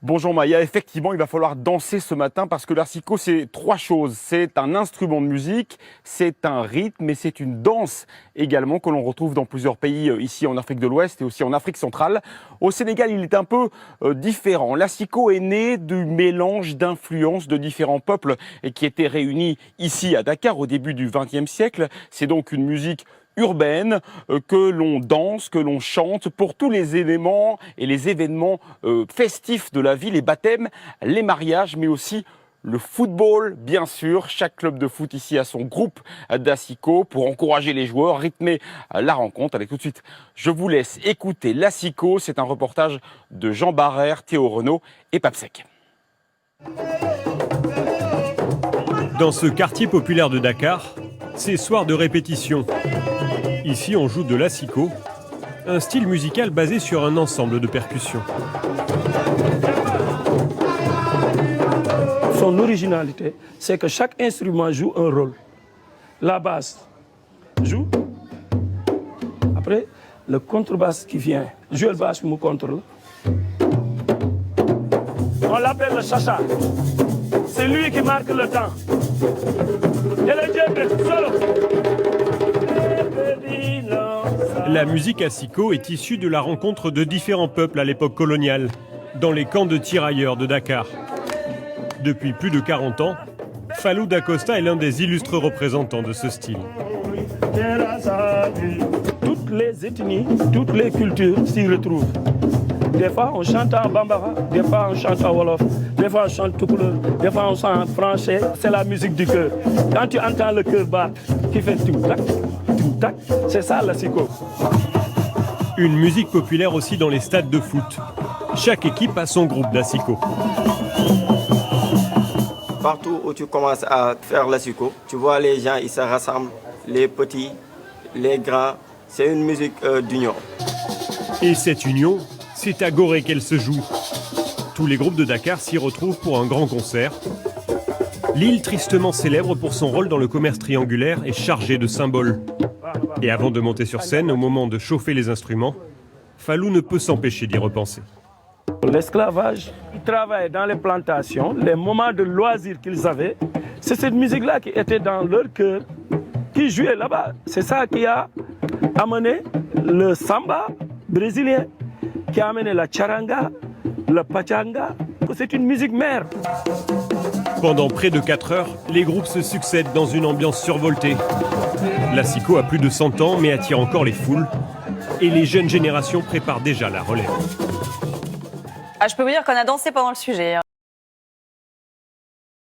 Bonjour Maya, effectivement il va falloir danser ce matin parce que l'assiko c'est trois choses. C'est un instrument de musique, c'est un rythme et c'est une danse également que l'on retrouve dans plusieurs pays ici en Afrique de l'Ouest et aussi en Afrique centrale. Au Sénégal il est un peu différent. L'assiko est né du mélange d'influences de différents peuples et qui étaient réunis ici à Dakar au début du XXe siècle. C'est donc une musique urbaine que l'on danse, que l'on chante pour tous les éléments et les événements festifs de la vie, les baptêmes, les mariages, mais aussi le football, bien sûr. Chaque club de foot ici a son groupe d'assiko pour encourager les joueurs, rythmer la rencontre. Allez, tout de suite, je vous laisse écouter l'assiko. C'est un reportage de Jean Barrère, Théo Renaud et Papsec. Dans ce quartier populaire de Dakar, c'est soir de répétition. Ici, on joue de l'assiko, un style musical basé sur un ensemble de percussions. Son originalité, c'est que chaque instrument joue un rôle. La basse joue, après le contrebasse qui vient, joue le basse me contrôle. On l'appelle le chacha. C'est lui qui marque le temps. Et le djembé, solo. La musique assiko est issue de la rencontre de différents peuples à l'époque coloniale, dans les camps de tirailleurs de Dakar. Depuis plus de 40 ans, Fallou Dacosta est l'un des illustres représentants de ce style. Toutes les ethnies, toutes les cultures s'y retrouvent. Des fois on chante en bambara, des fois on chante en wolof, des fois on chante tout couleur, des fois on chante en français. C'est la musique du cœur. Quand tu entends le cœur battre, qui fait tout tac, c'est ça l'assiko. Une musique populaire aussi dans les stades de foot. Chaque équipe a son groupe d'assiko. Partout où tu commences à faire l'assiko, tu vois les gens, ils se rassemblent, les petits, les grands. C'est une musique d'union. Et cette union, c'est à Gorée qu'elle se joue. Tous les groupes de Dakar s'y retrouvent pour un grand concert. L'île, tristement célèbre pour son rôle dans le commerce triangulaire, est chargée de symboles. Et avant de monter sur scène, au moment de chauffer les instruments, Fallou ne peut s'empêcher d'y repenser. L'esclavage, ils travaillaient dans les plantations, les moments de loisirs qu'ils avaient, c'est cette musique-là qui était dans leur cœur, qui jouait là-bas. C'est ça qui a amené le samba brésilien, qui a amené la charanga, le pachanga. C'est une musique mère. Pendant près de 4 heures, les groupes se succèdent dans une ambiance survoltée. L'assiko a plus de 100 ans mais attire encore les foules. Et les jeunes générations préparent déjà la relève. Je peux vous dire qu'on a dansé pendant le sujet.